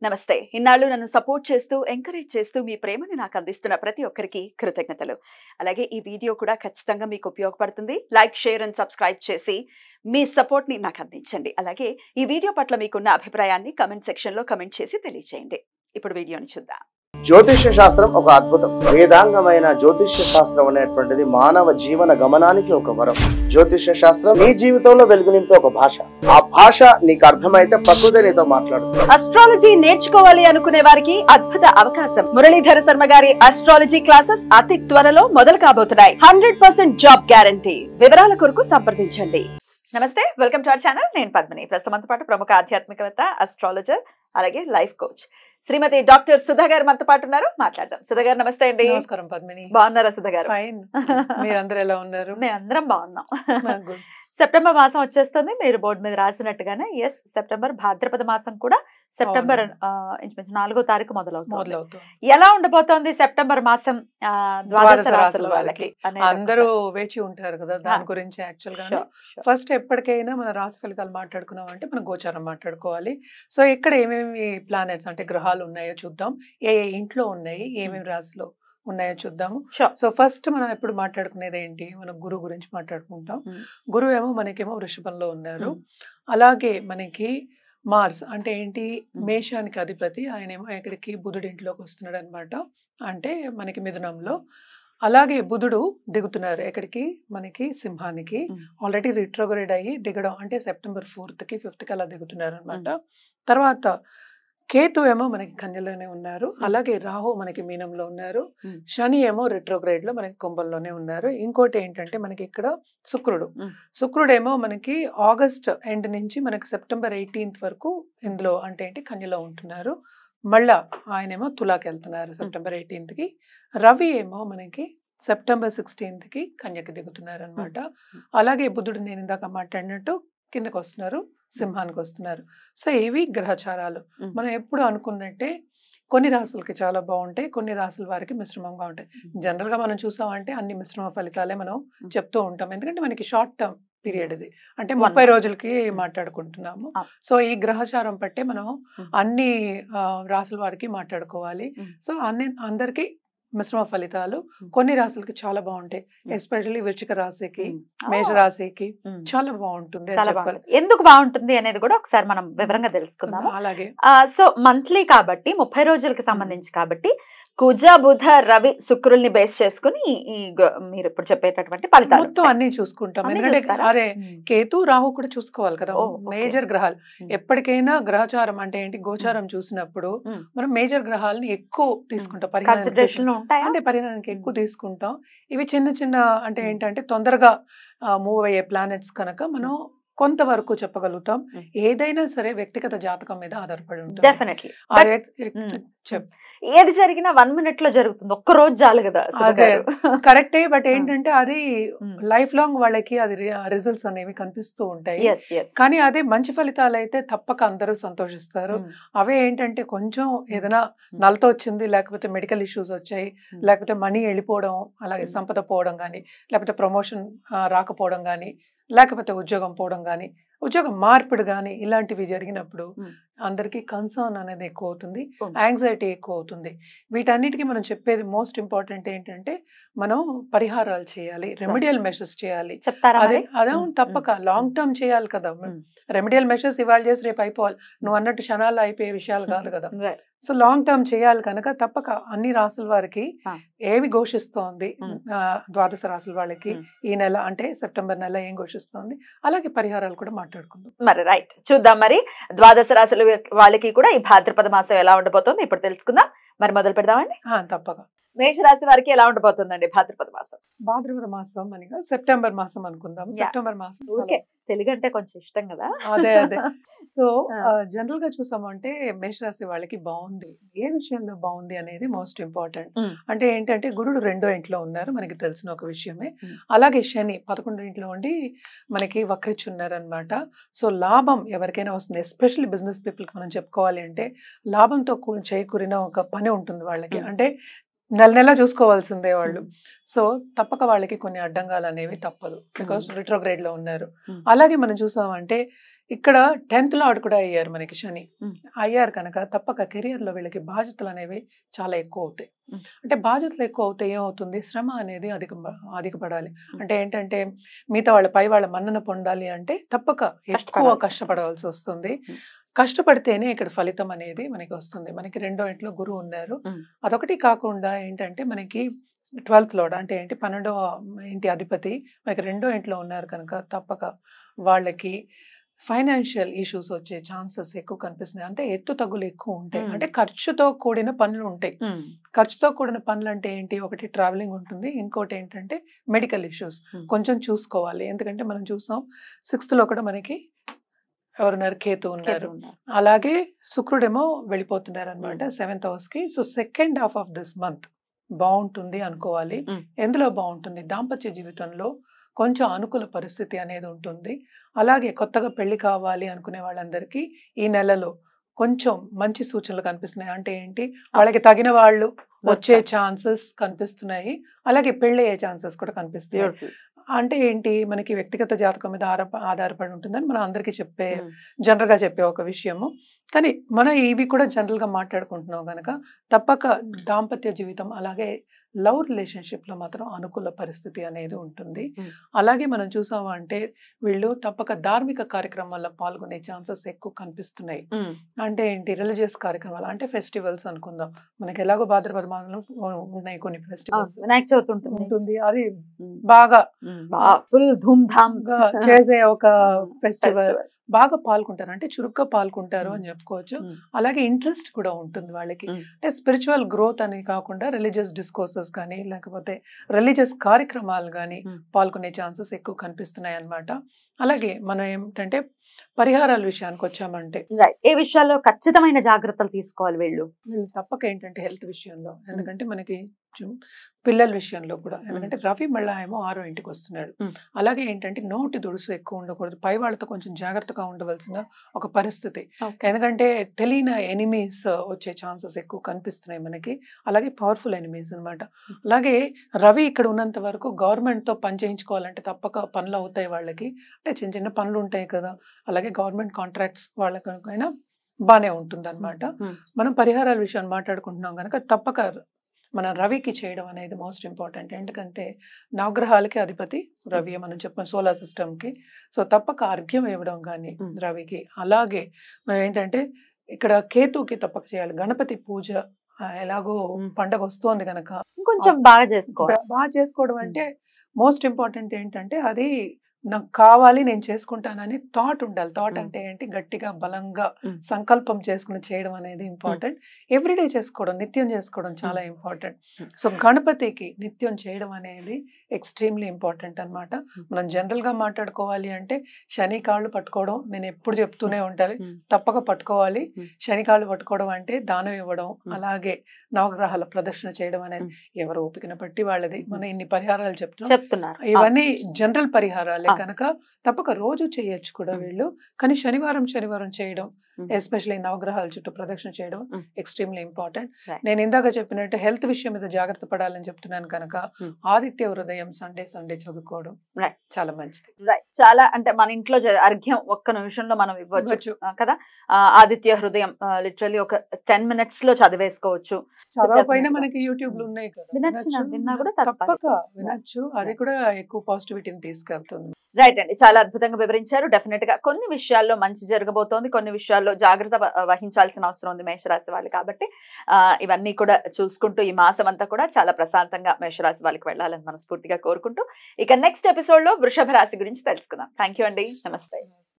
నమస్తే. ఇన్నాళ్ళు నన్ను సపోర్ట్ చేస్తూ, ఎంకరేజ్ చేస్తూ మీ ప్రేమని నాకు అందిస్తున్న ప్రతి ఒక్కరికి కృతజ్ఞతలు. అలాగే ఈ వీడియో కూడా ఖచ్చితంగా మీకు ఉపయోగపడుతుంది. లైక్, షేర్ అండ్ సబ్స్క్రైబ్ చేసి మీ సపోర్ట్‌ని నాకు అందించండి. అలాగే ఈ వీడియో పట్ల మీకున్న అభిప్రాయాన్ని కామెంట్ సెక్షన్‌లో కామెంట్ చేసి తెలియజేయండి. ఇప్పుడు వీడియోని చూద్దాం. జ్యోతిష్య శాస్త్రం ఒక అద్భుతం. వేదాంగమైన జ్యోతిష్య శాస్త్రం అనేటువంటిది మానవ జీవన గమనానికి ఒక వరం. జ్యోతిష్య శాస్త్రం నీ జీవితంలో వెలుగునింపే ఒక భాష. ఆ భాష నీకు అర్థమైతే ప్రకృతి నీతో మాట్లాడుతుంది. అస్ట్రాలజీ నేర్చుకోవాలి అనుకునే వారికి అద్భుత అవకాశం. మురళీధర శర్మ గారి అస్ట్రాలజీ క్లాసెస్ అతి త్వరలో మొదలు కాబోతున్నాయి. 100% జాబ్ గ్యారంటీ. వివరాల కొరకు సంప్రదించండి. నమస్తే, వెల్కమ్ టు అవర్ ఛానల్. నేను పద్మిని. ప్రస్తుతంతో పాటు ప్రముఖ ఆధ్యాత్మికవేత్త, అస్ట్రాలజర్, అలాగే లైఫ్ కోచ్ శ్రీమతి డాక్టర్ సుధా గారు మనతో పాటు ఉన్నారు. మాట్లాడదాం. సుధా గారు నమస్తే అండి. నమస్కారం పద్మిని. బాగున్నారా సుధా గారు? ఫైన్. మీరందరూ ఎలా ఉన్నారు? మేము అందరం బాగున్నాం. సెప్టెంబర్ మాసం వచ్చేస్తుంది. మీరు బోర్డు మీద రాసినట్టుగానే ఎస్, సెప్టెంబర్ భాద్రపద మాసం కూడా సెప్టెంబర్ ఇంచుమించు 4వ తారీఖు మొదలవుతుంది. ఎలా ఉండబోతోంది సెప్టెంబర్ మాసం ద్వాదశ రాశుల వాళ్ళకి? అందరూ వేచి ఉంటారు కదా దాని గురించి. యాక్చువల్ గా ఫస్ట్ ఎప్పటికైనా మన రాశి ఫలితాలు మాట్లాడుకున్నాం అంటే మనం గోచారం మాట్లాడుకోవాలి. సో ఇక్కడ ఏమేమి ప్లానెట్స్ అంటే గ్రహాలు ఉన్నాయో చూద్దాం. ఏ ఇంట్లో ఉన్నాయి, ఏమేమి రాశిలో ఉన్నాయో చూద్దాము. సో ఫస్ట్ మనం ఎప్పుడు మాట్లాడుకునేది ఏంటి, మనం గురువు గురించి మాట్లాడుకుంటాం. గురువు ఏమో మనకేమో వృషభంలో ఉన్నారు. అలాగే మనకి మార్స్ అంటే ఏంటి, మేషానికి అధిపతి. ఆయన ఏమో ఎక్కడికి బుధుడి ఇంట్లోకి వస్తున్నాడు అనమాట, అంటే మనకి మిథునంలో. అలాగే బుధుడు దిగుతున్నారు ఎక్కడికి, మనకి సింహానికి. ఆల్రెడీ రిట్రోగ్రేడ్ అయ్యి దిగడం అంటే సెప్టెంబర్ 4th కి 5th కి అలా దిగుతున్నారు అనమాట. తర్వాత కేతు ఏమో మనకి కన్యలోనే ఉన్నారు. అలాగే రాహు మనకి మీనంలో ఉన్నారు. శని ఏమో రిట్రోగ్రేడ్ లో మనకి కుంభంలోనే ఉన్నారు. ఇంకోటి ఏంటంటే మనకి ఇక్కడ శుక్రుడేమో మనకి ఆగస్ట్ ఎండ్ నుంచి మనకి సెప్టెంబర్ 18th వరకు ఇందులో అంటే ఏంటి కన్యలో ఉంటున్నారు. మళ్ళా ఆయనేమో తులాకి వెళ్తున్నారు సెప్టెంబర్ 18th కి. రవి ఏమో మనకి సెప్టెంబర్ 16th కి కన్యకి దిగుతున్నారు అనమాట. అలాగే బుధుడు నేను ఇందాక మాట్లాడినట్టు కిందకు వస్తున్నారు, సింహానికి వస్తున్నారు. సో ఇవి గ్రహచారాలు. మనం ఎప్పుడు అనుకున్నట్టే కొన్ని రాసులకి చాలా బాగుంటాయి, కొన్ని రాసుల వారికి మిశ్రమంగా ఉంటాయి. జనరల్ గా మనం చూసామంటే అన్ని మిశ్రమ ఫలితాలే మనం చెప్తూ ఉంటాం, ఎందుకంటే మనకి షార్ట్ టర్మ్ పీరియడ్ ఇది, అంటే 30 రోజులకి మాట్లాడుకుంటున్నాము. సో ఈ గ్రహచారం పట్టే మనం అన్ని రాసుల వారికి మాట్లాడుకోవాలి. సో అందరికి మిశ్రమ ఫలితాలు. కొన్ని రాశులకి చాలా బాగుంటాయి, ఎస్పెషల్లీ వృశ్చిక రాశికి, మేష రాశికి చాలా బాగుంటుంది. ఎందుకు బాగుంటుంది అనేది కూడా ఒకసారి మనం వివరంగా తెలుసుకుందాం. అలాగే సో మంత్లీ కాబట్టి 30 రోజులకి సంబంధించి కాబట్టి కుజ, బుధ, రవి, శుక్రుల్ని బేస్ చేసుకుని మీరు ఇప్పుడు చెప్పేటటువంటి ఫలితాలు మొత్తం అన్ని చూసుకుంటాం. ఎందుకంటే అరే కేతు, రాహు కూడా చూసుకోవాలి కదా, మేజర్ గ్రహాలు. ఎప్పటికైనా గ్రహచారం అంటే ఏంటి, గోచారం చూసినప్పుడు మనం మేజర్ గ్రహాలని ఎక్కువ తీసుకుంటాం, పరిగణనకి ఎక్కువ తీసుకుంటాం. ఇవి చిన్న చిన్న అంటే ఏంటంటే తొందరగా మూవ్ అయ్యే ప్లానెట్స్ కనుక మనం కొంతవరకు చెప్పగలుగుతాం. ఏదైనా సరే వ్యక్తిగత జాతకం మీద ఆధారపడి ఉంటుంది. డెఫినెట్లీ ఏది జరిగినా 1 minute లో జరుగుతుంది, ఒక్క రోజు చాలు కదా. అదే కరెక్టే. బట్ ఏంటంటే అది లైఫ్ లాంగ్ వాళ్ళకి అది రిజల్ట్స్ అనేవి కనిపిస్తూ ఉంటాయి. కానీ అదే మంచి ఫలితాలు అయితే తప్పక అందరూ సంతోషిస్తారు. అవే ఏంటంటే కొంచెం ఏదైనా నలతో వచ్చింది, లేకపోతే మెడికల్ ఇష్యూస్ వచ్చాయి, లేకపోతే మనీ వెళ్ళిపోవడం, అలాగే సంపద పోవడం కానీ, లేకపోతే ప్రమోషన్ రాకపోవడం కానీ, లేకపోతే ఉద్యోగం పోవడం కానీ, ఉద్యోగం మార్పిడి కానీ, ఇలాంటివి జరిగినప్పుడు అందరికీ కన్సర్న్ అనేది ఎక్కువ అవుతుంది, యాంగ్జైటీ ఎక్కువ అవుతుంది. వీటన్నిటికీ మనం చెప్పేది మోస్ట్ ఇంపార్టెంట్ ఏంటంటే మనం పరిహారాలు చేయాలి, రెమెడియల్ మెషర్స్ చేయాలి. అదే తప్పక లాంగ్ టర్మ్ చేయాలి కదా. రెమెడియల్ మెషర్స్ ఇవాళ చేసి రేపు అయిపోవాలి, నువ్వు అన్నట్టు క్షణాలు అయిపోయే విషయాలు కాదు కదా. సో లాంగ్ టర్మ్ చేయాలి కనుక తప్పక అన్ని రాసుల వారికి ఏమి ఘోషిస్తోంది, ద్వాదశ రాసుల వాళ్ళకి ఈ నెల అంటే సెప్టెంబర్ నెల ఏం ఘోషిస్తోంది, అలాగే పరిహారాలు కూడా మాట్లాడుకుందాం. మరి రైట్, చూద్దాం. మరి ద్వాదశ రాశుల వాళ్ళకి కూడా ఈ భాద్రపద మాసం ఎలా ఉండబోతోంది ఇప్పుడు తెలుసుకుందాం. మరి మొదలు పెడదామండి. తప్పక. మేషరాశి వారికి ఎలా ఉండబోతుందండి భాద్రపద మాసం? భాద్రపద మాసం మనకి సెప్టెంబర్ మాసం అనుకుందాం. సెప్టెంబర్ మాసం తెలుగు అంటే కొంచెం ఇష్టం కదా. అదే సో జనరల్ గా చూసామంటే మేషరాశి వాళ్ళకి బాగుంది. ఏ విషయంలో బాగుంది అనేది మోస్ట్ ఇంపార్టెంట్. అంటే ఏంటంటే గురుడు 2వ ఇంట్లో ఉన్నారు, మనకి తెలిసిన ఒక విషయమే. అలాగే శని 11వ ఇంట్లో ఉండి మనకి వక్రిచున్నారు అనమాట. సో లాభం ఎవరికైనా వస్తుంది, ఎస్పెషల్లీ బిజినెస్ పీపుల్ కి మనం చెప్పుకోవాలి అంటే లాభంతో చేకూరిన ఒక పని ఉంటుంది వాళ్ళకి. అంటే నెల నెల చూసుకోవాల్సిందే వాళ్ళు. సో తప్పక వాళ్ళకి కొన్ని అడ్డంగాలు అనేవి తప్పదు, బికాస్ రిట్రోగ్రేడ్ లో ఉన్నారు. అలాగే మనం చూసామంటే ఇక్కడ 10th లార్డ్ కూడా అయ్యారు మనకి శని. అయ్యారు కనుక తప్పక కెరియర్ లో వీళ్ళకి బాధ్యతలు అనేవి చాలా ఎక్కువ అవుతాయి. అంటే బాధ్యతలు ఎక్కువ అవుతే ఏమవుతుంది, శ్రమ అనేది అధికపడాలి. అంటే ఏంటంటే మిగతా వాళ్ళ పై వాళ్ళ మన్నన పొందాలి అంటే తప్పక ఎక్కువ కష్టపడవలసి వస్తుంది. కష్టపడితేనే ఇక్కడ ఫలితం అనేది మనకి వస్తుంది. మనకి 2వ ఇంట్లో గురువు ఉన్నారు. అదొకటి కాకుండా ఏంటంటే మనకి 12th లార్డ్ అంటే ఏంటి 12వ ఇంటి అధిపతి మనకి 2వ ఇంట్లో ఉన్నారు కనుక తప్పక వాళ్ళకి ఫైనాన్షియల్ ఇష్యూస్ వచ్చే ఛాన్సెస్ ఎక్కువ కనిపిస్తున్నాయి. అంటే ఎత్తు తగ్గులు ఎక్కువ ఉంటాయి. అంటే ఖర్చుతో కూడిన పనులు ఉంటాయి. ఖర్చుతో కూడిన పనులు అంటే ఏంటి, ఒకటి ట్రావెలింగ్ ఉంటుంది, ఇంకోటి ఏంటంటే మెడికల్ ఇష్యూస్ కొంచెం చూసుకోవాలి. ఎందుకంటే మనం చూసాం 6th లో కూడా మనకి ఎవరున్నారు, కేతు ఉన్నారు. అలాగే శుక్రుడేమో వెళ్ళిపోతున్నారు అనమాట 7th house కి. So second half of this month బాగుంటుంది అనుకోవాలి. ఎందులో బాగుంటుంది, దాంపత్య జీవితంలో కొంచెం అనుకూల పరిస్థితి అనేది ఉంటుంది. అలాగే కొత్తగా పెళ్లి కావాలి అనుకునే వాళ్ళందరికీ ఈ నెలలో కొంచెం మంచి సూచనలు కనిపిస్తున్నాయి. అంటే ఏంటి, వాళ్ళకి తగిన వాళ్ళు వచ్చే ఛాన్సెస్ కనిపిస్తున్నాయి. అలాగే పెళ్లి అయ్యే ఛాన్సెస్ కూడా కనిపిస్తున్నాయి. అంటే ఏంటి, మనకి వ్యక్తిగత జాతకం మీద ఆధారపడి ఉంటుందని మనం అందరికీ జనరల్ గా చెప్పే ఒక విషయము. కానీ మనం ఇవి కూడా జనరల్ గా మాట్లాడుకుంటున్నాం కనుక తప్పక దాంపత్య జీవితం అలాగే లవ్ రిలేషన్షిప్ లో మాత్రం అనుకూల పరిస్థితి అనేది ఉంటుంది. అలాగే మనం చూసాము అంటే వీళ్ళు తప్పక ధార్మిక కార్యక్రమాల్లో పాల్గొనే ఛాన్సెస్ ఎక్కువ కనిపిస్తున్నాయి. అంటే ఏంటి, రిలీజియస్ కార్యక్రమాలు అంటే ఫెస్టివల్స్ అనుకుందాం. మనకి ఎలాగో భాద్రపద మాసంలో ఉన్నాయి కొన్ని ఫెస్టివల్స్, వినాయక చవితి ఉంటుంది, అది బాగా ఫుల్ ధూమ్ ధామ్ గా చేసే ఒక ఫెస్టివల్. బాగా పాల్గొంటారు, అంటే చురుగ్గా పాల్గొంటారు అని చెప్పుకోవచ్చు. అలాగే ఇంట్రెస్ట్ కూడా ఉంటుంది వాళ్ళకి. అంటే స్పిరిచువల్ గ్రోత్ అని కాకుండా రిలీజియస్ డిస్కోర్సెస్ కానీ లేకపోతే రిలీజియస్ కార్యక్రమాలు కానీ పాల్గొనే ఛాన్సెస్ ఎక్కువ కనిపిస్తున్నాయి అన్నమాట. అలాగే మనం ఏమిటంటే పరిహారాల విషయానికి వచ్చామంటే ఏ విషయాల్లో ఖచ్చితమైన జాగ్రత్తలు తీసుకోవాలి వీళ్ళు తప్పక ఏంటంటే హెల్త్ విషయంలో. ఎందుకంటే మనకి పిల్లల విషయంలో కూడా, ఎందుకంటే రవి మళ్ళా ఏమో 6వ ఇంటికి వస్తున్నాడు. అలాగే ఏంటంటే నోటి దుడుసు ఎక్కువ ఉండకూడదు, పై వాళ్ళతో కొంచెం జాగ్రత్తగా ఉండవలసిన ఒక పరిస్థితి. ఎందుకంటే తెలియని ఎనిమీస్ వచ్చే ఛాన్సెస్ ఎక్కువ కనిపిస్తున్నాయి మనకి. అలాగే పవర్ఫుల్ ఎనిమీస్ అన్నమాట. అలాగే రవి ఇక్కడ ఉన్నంత వరకు గవర్నమెంట్ తో పని చేయించుకోవాలంటే తప్పక పనులు అవుతాయి వాళ్ళకి. అంటే చిన్న చిన్న పనులు ఉంటాయి కదా, అలాగే గవర్నమెంట్ కాంట్రాక్ట్స్ వాళ్ళకైనా బాగానే ఉంటుంది అనమాట. మనం పరిహారాల విషయాన్ని మాట్లాడుకుంటున్నాం కనుక తప్పక మన రవికి చేయడం అనేది మోస్ట్ ఇంపార్టెంట్. ఎందుకంటే నవగ్రహాలకి అధిపతి రవి మనం చెప్పిన సోలార్ సిస్టమ్ కి. సో తప్పక అర్ఘ్యం ఇవ్వడం కానీ రవికి. అలాగే మనం ఏంటంటే ఇక్కడ కేతుకి తప్పక చేయాలి. గణపతి పూజ ఎలాగో పండగ వస్తోంది కనుక కొంచెం బాగా చేసుకోవడం అంటే మోస్ట్ ఇంపార్టెంట్ ఏంటంటే అది నాకు కావాలి నేను చేసుకుంటానని థాట్ ఉండాలి. థాట్ అంటే ఏంటి, గట్టిగా బలంగా సంకల్పం చేసుకుని చేయడం అనేది ఇంపార్టెంట్. ఎవ్రీడే చేసుకోవడం, నిత్యం చేసుకోవడం చాలా ఇంపార్టెంట్. సో గణపతికి నిత్యం చేయడం అనేది ఎక్స్ట్రీమ్లీ ఇంపార్టెంట్ అన్నమాట. మనం జనరల్ గా మాట్లాడుకోవాలి అంటే శని కాళ్ళు పట్టుకోవడం నేను ఎప్పుడు చెప్తూనే ఉంటాను, తప్పక పట్టుకోవాలి. శని కాళ్ళు పట్టుకోవడం అంటే దానం ఇవ్వడం, అలాగే నవగ్రహాల ప్రదర్శన చేయడం అనేది ఎవరు ఓపికన బట్టి వాళ్ళది. మనం ఇన్ని పరిహారాలు చెప్తున్నారు, ఇవన్నీ జనరల్ పరిహారాలే కనుక తప్పక రోజు చేయొచ్చు కూడా వీళ్ళు. కానీ శనివారం చేయడం, ఎస్పెషల్లీ నవగ్రహాల చుట్టూ ప్రదక్షిణ చేయడం ఎక్స్ట్రీమ్లీ ఇంపార్టెంట్. నేను ఇందాక చెప్పినట్టు హెల్త్ విషయం మీద జాగ్రత్త పడాలని చెప్తున్నాను కనుక ఆదిత్య హృదయం సండే చదువుకోవడం చాలా మంచిది. చాలా అంటే మన ఇంట్లో అర్ఘ్యం ఒక్క నిమిషంలో మనం ఇవ్వచ్చు కదా. ఆదిత్య హృదయం లిటరల్లీ ఒక 10 minutes లో చదివేసుకోవచ్చు. చదవకపోయినా మనకి యూట్యూబ్ లో ఉన్నాయి కదా, తప్పక వినొచ్చు. అది కూడా ఎక్కువ పాజిటివిటీని తీసుకెళ్తుంది. రైట్ అండి, చాలా అద్భుతంగా వివరించారు. డెఫినెట్ గా కొన్ని విషయాల్లో మంచి జరగబోతోంది, కొన్ని విషయాల్లో జాగ్రత్త వహించాల్సిన అవసరం ఉంది మేషరాశి వాళ్ళు. కాబట్టి ఇవన్నీ కూడా చూసుకుంటూ ఈ మాసం అంతా కూడా చాలా ప్రశాంతంగా మేషరాశి వాళ్ళకి వెళ్ళాలని మనస్ఫూర్తిగా కోరుకుంటూ ఇక నెక్స్ట్ ఎపిసోడ్ లో వృషభ రాశి గురించి తెలుసుకుందాం. థ్యాంక్ యూ అండి, నమస్తే.